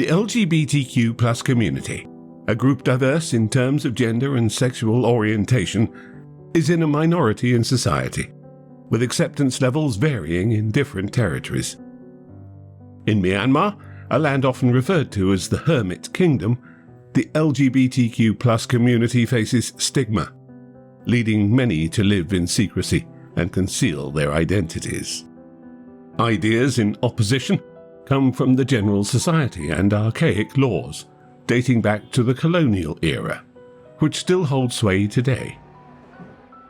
The LGBTQ+ community, a group diverse in terms of gender and sexual orientation, is in a minority in society, with acceptance levels varying in different territories. In Myanmar, a land often referred to as the Hermit Kingdom, the LGBTQ+ community faces stigma, leading many to live in secrecy and conceal their identities. Ideas in opposition come from the general society and archaic laws dating back to the colonial era, which still hold sway today.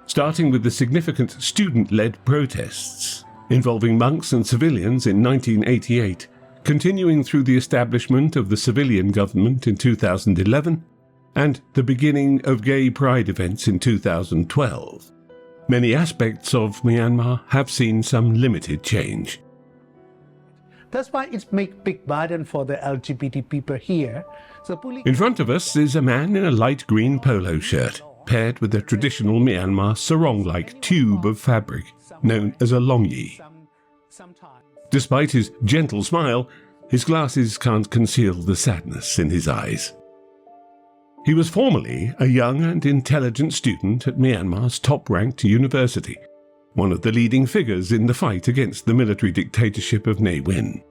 Starting with the significant student-led protests involving monks and civilians in 1988, continuing through the establishment of the civilian government in 2011, and the beginning of gay pride events in 2012. Many aspects of Myanmar have seen some limited change. That's why it's make big burden for the LGBT people here. In front of us is a man in a light green polo shirt, paired with a traditional Myanmar sarong-like tube of fabric, known as a longyi. Despite his gentle smile, his glasses can't conceal the sadness in his eyes. He was formerly a young and intelligent student at Myanmar's top-ranked university, one of the leading figures in the fight against the military dictatorship of Ne Win.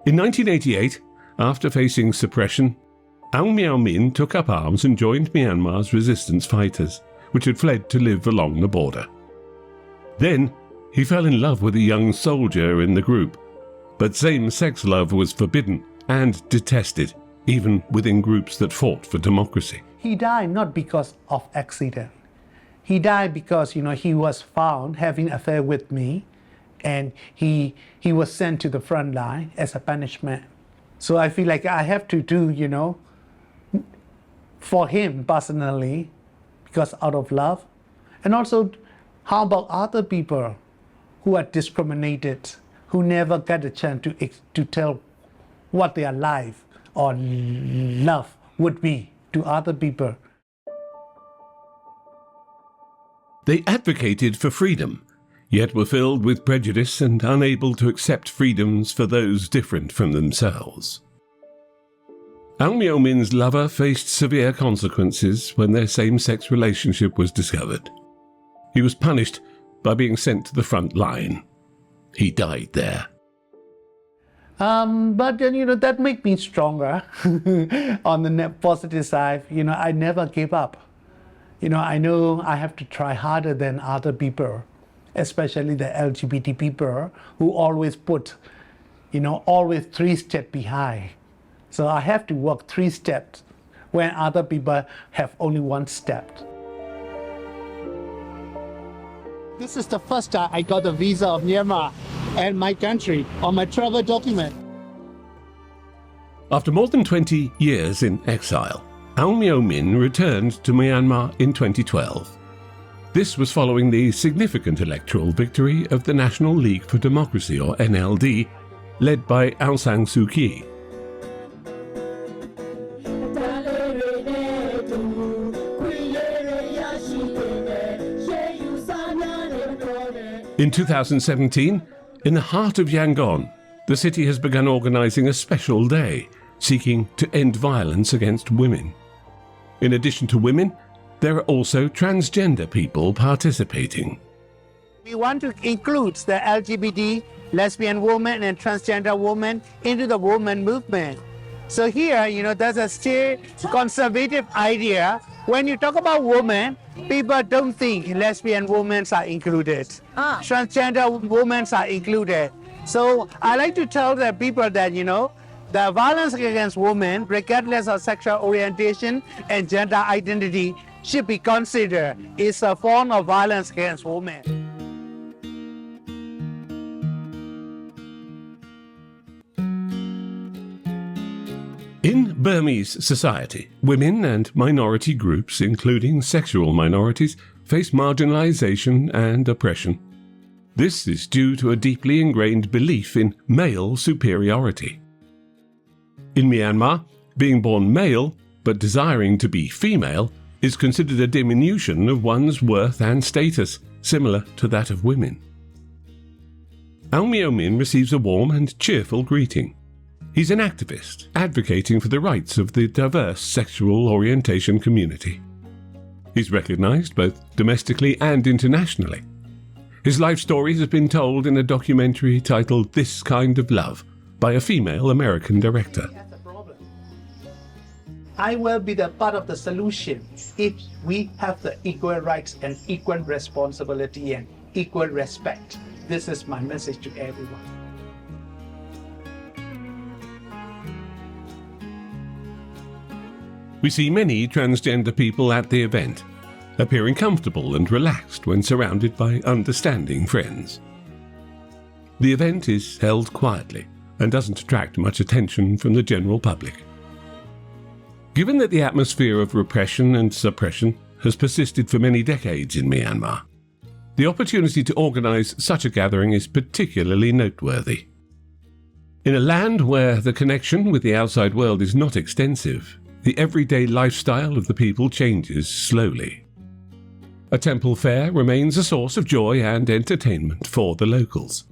In 1988, after facing suppression, Aung Myo Min took up arms and joined Myanmar's resistance fighters, which had fled to live along the border. Then, he fell in love with a young soldier in the group, but same-sex love was forbidden and detested, even within groups that fought for democracy. He died not because of accident. He died because, he was found having an affair with me, and he was sent to the front line as a punishment. So I feel like I have to do, for him personally, because out of love. And also, how about other people who are discriminated, who never get a chance to tell what their life or love would be to other people? They advocated for freedom, yet were filled with prejudice and unable to accept freedoms for those different from themselves. Aung Myo Min's lover faced severe consequences when their same-sex relationship was discovered. He was punished by being sent to the front line. He died there. But then, that made me stronger on the positive side. I never give up. I know I have to try harder than other people, especially the LGBT people who always put, always 3 steps behind. So I have to walk 3 steps when other people have only 1 step. This is the first time I got a visa of Myanmar and my country on my travel document. After more than 20 years in exile, Aung Myo Min returned to Myanmar in 2012. This was following the significant electoral victory of the National League for Democracy, or NLD, led by Aung San Suu Kyi. In 2017, in the heart of Yangon, the city has begun organising a special day, seeking to end violence against women. In addition to women, there are also transgender people participating. We want to include the LGBT, lesbian women and transgender women into the women movement. So here, there's a still conservative idea. When you talk about women, people don't think lesbian women are included. Transgender women are included. So I like to tell the people that, the violence against women, regardless of sexual orientation and gender identity, should be considered as a form of violence against women. In Burmese society, women and minority groups, including sexual minorities, face marginalization and oppression. This is due to a deeply ingrained belief in male superiority. In Myanmar, being born male but desiring to be female is considered a diminution of one's worth and status, similar to that of women. Aung Myo Min receives a warm and cheerful greeting. He's an activist advocating for the rights of the diverse sexual orientation community. He's recognized both domestically and internationally. His life story has been told in a documentary titled This Kind of Love by a female American director. I will be the part of the solution if we have the equal rights and equal responsibility and equal respect. This is my message to everyone. We see many transgender people at the event, appearing comfortable and relaxed when surrounded by understanding friends. The event is held quietly and doesn't attract much attention from the general public. Given that the atmosphere of repression and suppression has persisted for many decades in Myanmar, the opportunity to organize such a gathering is particularly noteworthy. In a land where the connection with the outside world is not extensive, the everyday lifestyle of the people changes slowly. A temple fair remains a source of joy and entertainment for the locals.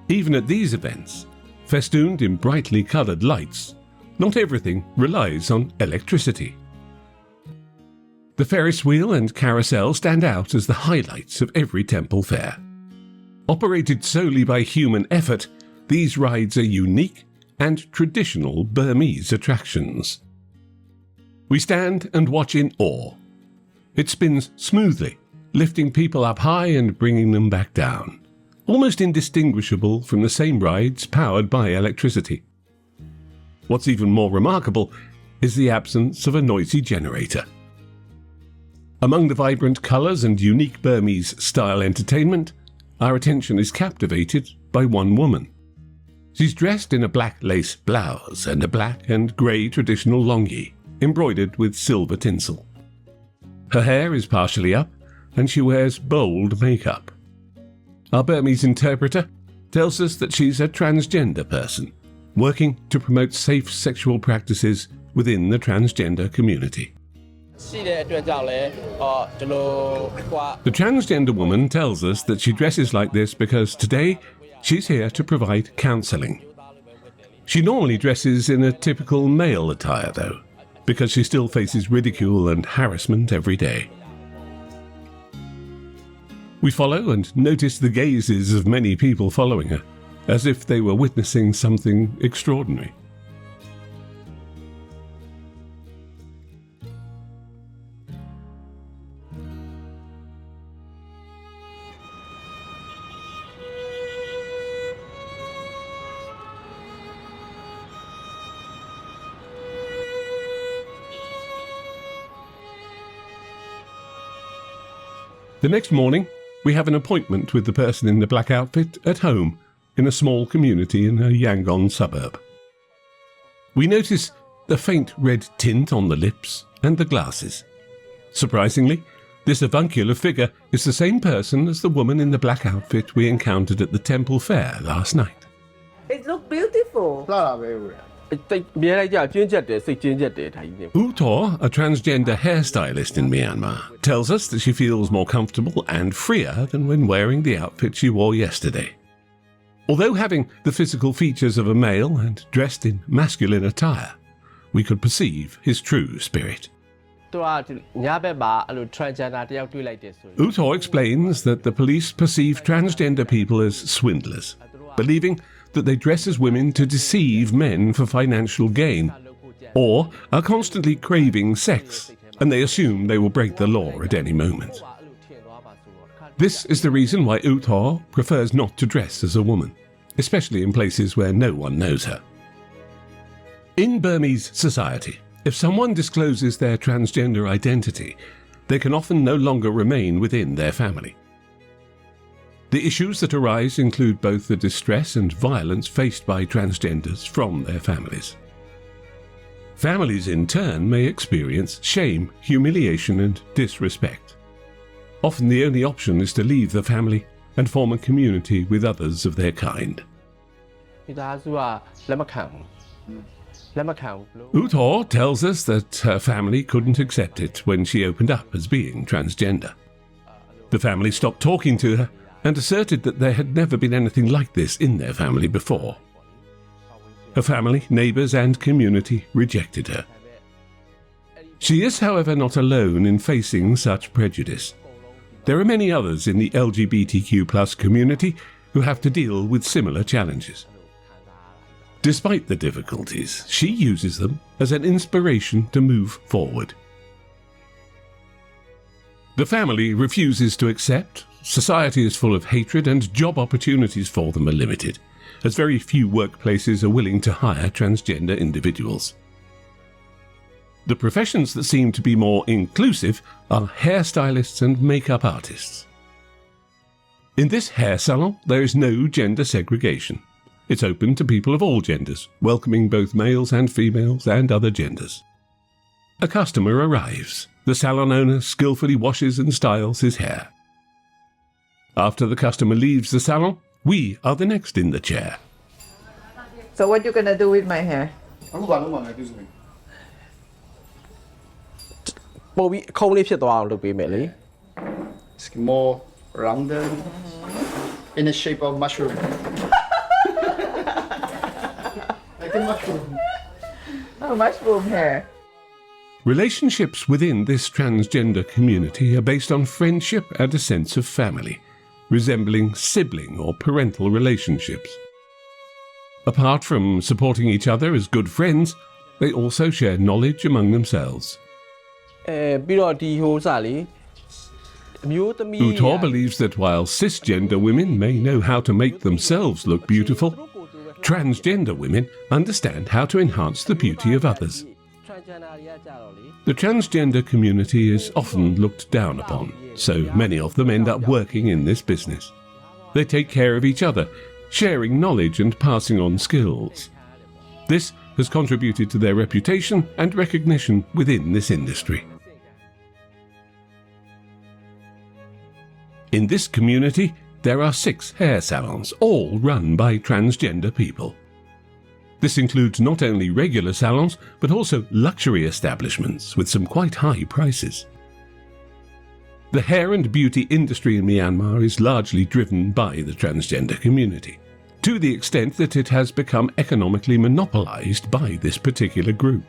Even at these events, festooned in brightly coloured lights, not everything relies on electricity. The Ferris wheel and carousel stand out as the highlights of every temple fair. Operated solely by human effort, these rides are unique and traditional Burmese attractions. We stand and watch in awe. It spins smoothly, lifting people up high and bringing them back down, almost indistinguishable from the same rides powered by electricity. What's even more remarkable is the absence of a noisy generator. Among the vibrant colours and unique Burmese-style entertainment, our attention is captivated by one woman. She's dressed in a black lace blouse and a black and grey traditional longi, embroidered with silver tinsel. Her hair is partially up, and she wears bold makeup. Our Burmese interpreter tells us that she's a transgender person, working to promote safe sexual practices within the transgender community. The transgender woman tells us that she dresses like this because today she's here to provide counselling. She normally dresses in a typical male attire, though, because she still faces ridicule and harassment every day. We follow and notice the gazes of many people following her, as if they were witnessing something extraordinary. The next morning, we have an appointment with the person in the black outfit at home in a small community in a Yangon suburb. We notice the faint red tint on the lips and the glasses. Surprisingly, this avuncular figure is the same person as the woman in the black outfit we encountered at the temple fair last night. It looks beautiful. U Thaw, a transgender hairstylist in Myanmar, tells us that she feels more comfortable and freer than when wearing the outfit she wore yesterday. Although having the physical features of a male and dressed in masculine attire, we could perceive his true spirit. U Thaw explains that the police perceive transgender people as swindlers, believing that they dress as women to deceive men for financial gain, or are constantly craving sex, and they assume they will break the law at any moment. This is the reason why U Thaw prefers not to dress as a woman, especially in places where no one knows her. In Burmese society, if someone discloses their transgender identity, they can often no longer remain within their family. The issues that arise include both the distress and violence faced by transgenders from their families. Families, in turn, may experience shame, humiliation, and disrespect. Often the only option is to leave the family and form a community with others of their kind. U Thaw tells us that her family couldn't accept it when she opened up as being transgender. The family stopped talking to her and asserted that there had never been anything like this in their family before. Her family, neighbours and community rejected her. She is, however, not alone in facing such prejudice. There are many others in the LGBTQ+ community who have to deal with similar challenges. Despite the difficulties, she uses them as an inspiration to move forward. The family refuses to accept, society is full of hatred, and job opportunities for them are limited, as very few workplaces are willing to hire transgender individuals. The professions that seem to be more inclusive are hairstylists and makeup artists. In this hair salon, there is no gender segregation. It's open to people of all genders, welcoming both males and females and other genders. A customer arrives. The salon owner skillfully washes and styles his hair. After the customer leaves the salon, we are the next in the chair. So what you gonna do with my hair? ပိုပြီးခုံးလေးဖြစ်သွားအောင်လုပ်ပေးမယ်လေ It's more rounded in the shape of mushroom. Like a mushroom. Oh, mushroom hair. Relationships within this transgender community are based on friendship and a sense of family, resembling sibling or parental relationships. Apart from supporting each other as good friends, they also share knowledge among themselves. ပြီးတော့ဒီဟိုစားလေအမျိုးသမီး U Thaw believes that while cisgender women may know how to make themselves look beautiful, transgender women understand how to enhance the beauty of others. The transgender community is often looked down upon, so many of them end up working in this business. They take care of each other, sharing knowledge and passing on skills. This has contributed to their reputation and recognition within this industry. In this community, there are 6 hair salons, all run by transgender people. This includes not only regular salons, but also luxury establishments with some quite high prices. The hair and beauty industry in Myanmar is largely driven by the transgender community, to the extent that it has become economically monopolized by this particular group.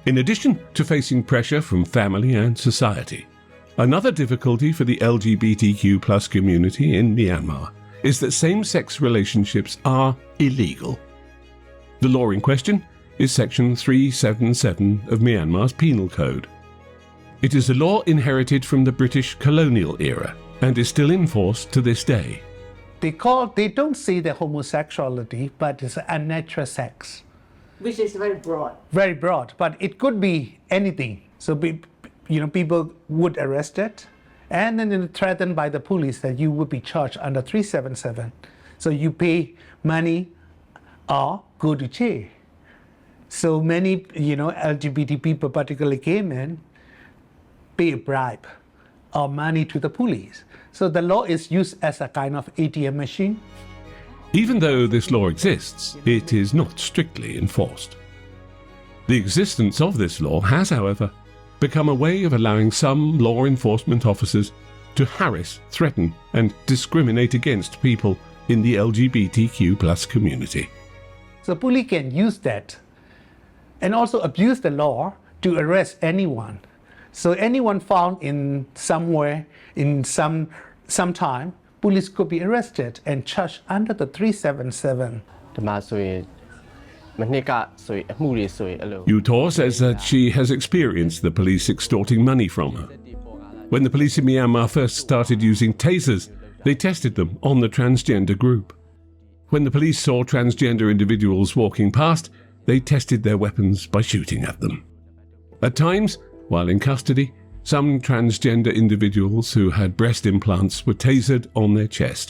In addition to facing pressure from family and society, another difficulty for the LGBTQ+ community in Myanmar is that same-sex relationships are illegal. The law in question is Section 377 of Myanmar's Penal Code. It is a law inherited from the British colonial era and is still in force to this day. They don't say the homosexuality, but it's unnatural sex. Which is very broad. Very broad, but it could be anything. So, people would arrest it, and then threatened by the police that you would be charged under 377. So you pay money or go to jail. So many, LGBT people, particularly gay men, pay a bribe or money to the police. So the law is used as a kind of ATM machine. Even though this law exists, it is not strictly enforced. The existence of this law has, however, become a way of allowing some law enforcement officers to harass, threaten, and discriminate against people in the LGBTQ+ community. So police can use that and also abuse the law to arrest anyone. So anyone found in somewhere, in some time, police could be arrested and charged under the 377. ဒီမှာဆိုရင်မနှစ်ကဆိုရင်အမှုတွေဆိုရင်အဲ့လို U Thaw says that she has experienced the police extorting money from her. When the police in Myanmar first started using tasers, they tested them on the transgender group. When the police saw transgender individuals walking past, they tested their weapons by shooting at them. At times, while in custody, some transgender individuals who had breast implants were tasered on their chest,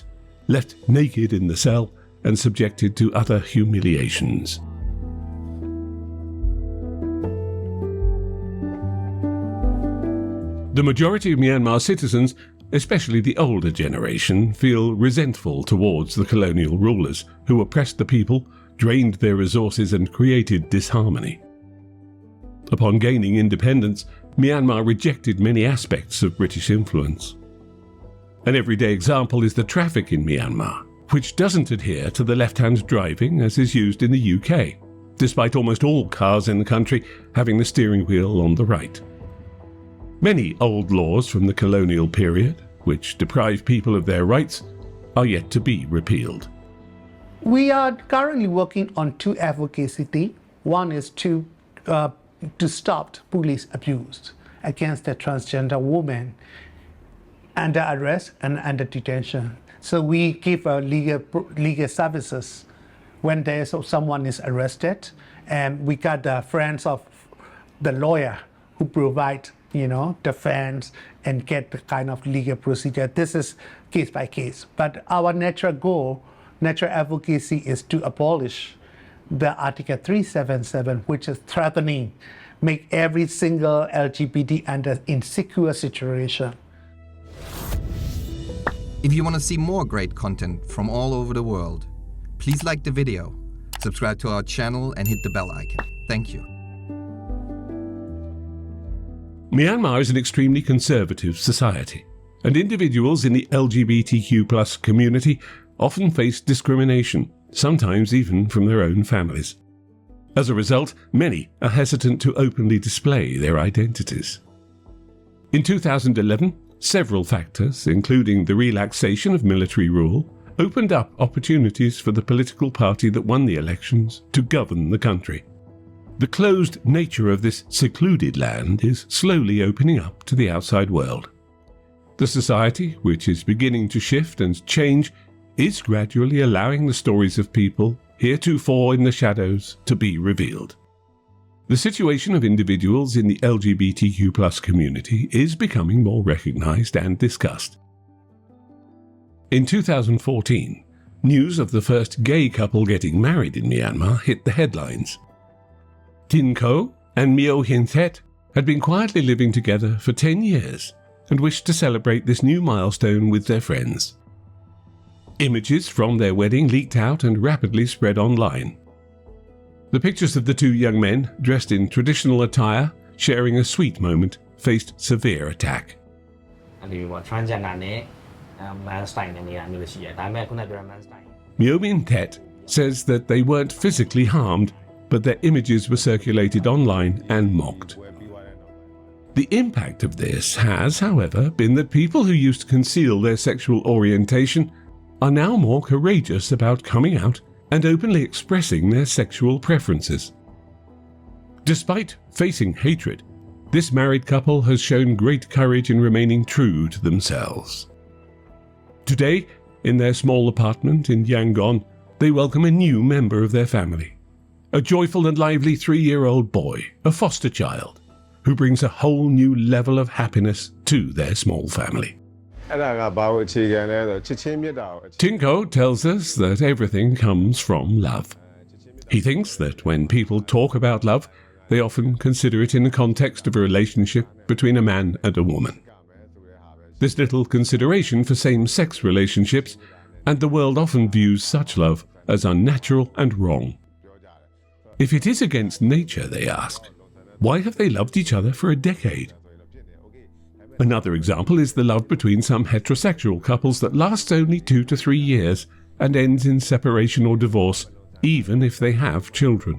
left naked in the cell, and subjected to other humiliations. The majority of Myanmar citizens, especially the older generation, feel resentful towards the colonial rulers who oppressed the people, drained their resources and created disharmony. Upon gaining independence, Myanmar rejected many aspects of British influence. An everyday example is the traffic in Myanmar. which doesn't adhere to the left-hand driving as is used in the UK, despite almost all cars in the country having the steering wheel on the right. Many old laws from the colonial period, which deprive people of their rights, are yet to be repealed. We are currently working on two advocacy. One is to stop police abuse against the transgender women under arrest and under detention. So we give legal services when someone is arrested, and we got the friends of the lawyer who provide, defense and get the kind of legal procedure. This is case by case. But our natural goal, natural advocacy, is to abolish the Article 377, which is threatening, make every single LGBT under insecure situation. If you want to see more great content from all over the world, please like the video, subscribe to our channel and hit the bell icon. Thank you. Myanmar is an extremely conservative society, and individuals in the LGBTQ+ community often face discrimination, sometimes even from their own families. As a result, many are hesitant to openly display their identities. In 2011, several factors, including the relaxation of military rule, opened up opportunities for the political party that won the elections to govern the country. The closed nature of this secluded land is slowly opening up to the outside world. The society, which is beginning to shift and change, is gradually allowing the stories of people heretofore in the shadows to be revealed. The situation of individuals in the LGBTQ+ community is becoming more recognized and discussed. In 2014, news of the first gay couple getting married in Myanmar hit the headlines. Tin Ko and Myo Hin Thet had been quietly living together for 10 years and wished to celebrate this new milestone with their friends. Images from their wedding leaked out and rapidly spread online. The pictures of the two young men, dressed in traditional attire, sharing a sweet moment, faced severe attack. Myo Min Thet says that they weren't physically harmed, but their images were circulated online and mocked. The impact of this has, however, been that people who used to conceal their sexual orientation are now more courageous about coming out and openly expressing their sexual preferences. Despite facing hatred, this married couple has shown great courage in remaining true to themselves. Today, in their small apartment in Yangon, they welcome a new member of their family, a joyful and lively 3-year-old boy, a foster child, who brings a whole new level of happiness to their small family. Tin Ko tells us that everything comes from love. He thinks that when people talk about love, they often consider it in the context of a relationship between a man and a woman. There's little consideration for same-sex relationships, and the world often views such love as unnatural and wrong. If it is against nature, they ask, why have they loved each other for a decade? Another example is the love between some heterosexual couples that lasts only 2 to 3 years and ends in separation or divorce, even if they have children.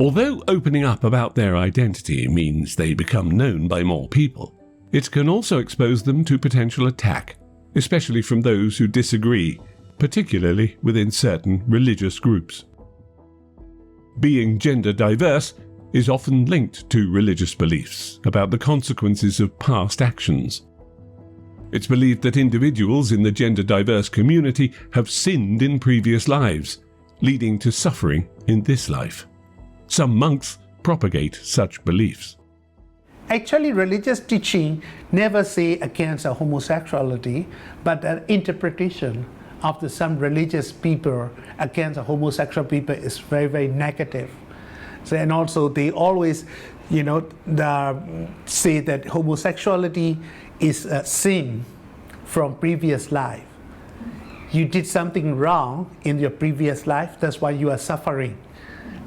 Although opening up about their identity means they become known by more people, it can also expose them to potential attack, especially from those who disagree, particularly within certain religious groups. Being gender diverse is often linked to religious beliefs about the consequences of past actions. It's believed that individuals in the gender-diverse community have sinned in previous lives, leading to suffering in this life. Some monks propagate such beliefs. Actually, religious teaching never say against homosexuality, but an interpretation of some religious people against homosexual people is very, very negative. So, and also they always, say that homosexuality is a sin from previous life. You did something wrong in your previous life, that's why you are suffering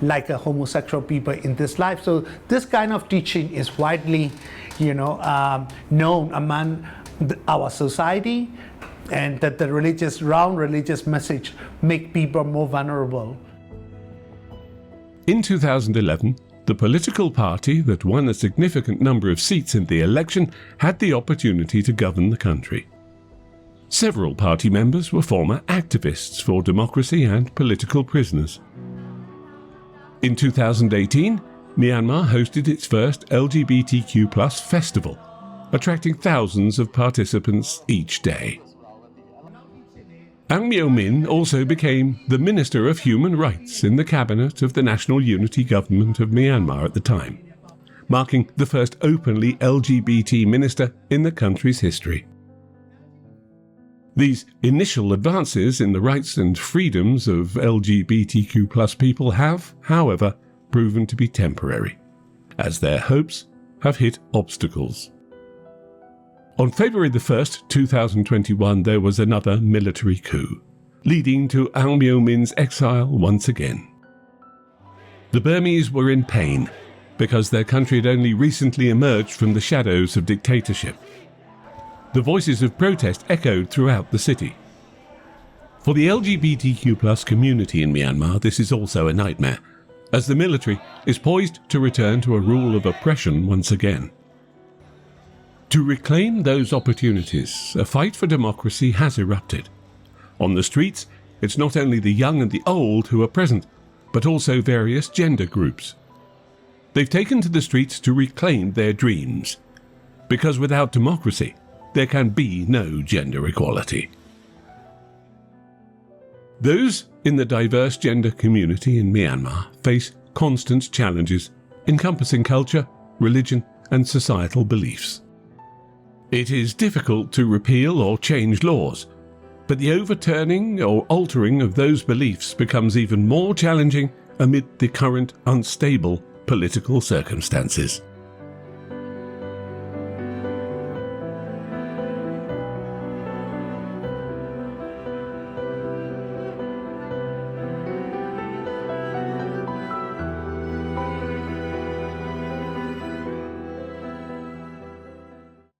like a homosexual people in this life. So this kind of teaching is widely, known among our society and that the wrong religious message make people more vulnerable. In 2011, the political party that won a significant number of seats in the election had the opportunity to govern the country. Several party members were former activists for democracy and political prisoners. In 2018, Myanmar hosted its first LGBTQ+ festival, attracting thousands of participants each day. Aung Myo Min also became the Minister of Human Rights in the cabinet of the National Unity Government of Myanmar at the time, marking the first openly LGBT minister in the country's history. These initial advances in the rights and freedoms of LGBTQ+ people have, however, proven to be temporary, as their hopes have hit obstacles. On February 1st, 2021, there was another military coup, leading to Aung Myo Min's exile once again. The Burmese were in pain because their country had only recently emerged from the shadows of dictatorship. The voices of protest echoed throughout the city. For the LGBTQ+ community in Myanmar, this is also a nightmare, as the military is poised to return to a rule of oppression once again. To reclaim those opportunities, a fight for democracy has erupted. On the streets, it's not only the young and the old who are present, but also various gender groups. They've taken to the streets to reclaim their dreams, because without democracy, there can be no gender equality. Those in the diverse gender community in Myanmar face constant challenges encompassing culture, religion, and societal beliefs. It is difficult to repeal or change laws, but the overturning or altering of those beliefs becomes even more challenging amid the current unstable political circumstances.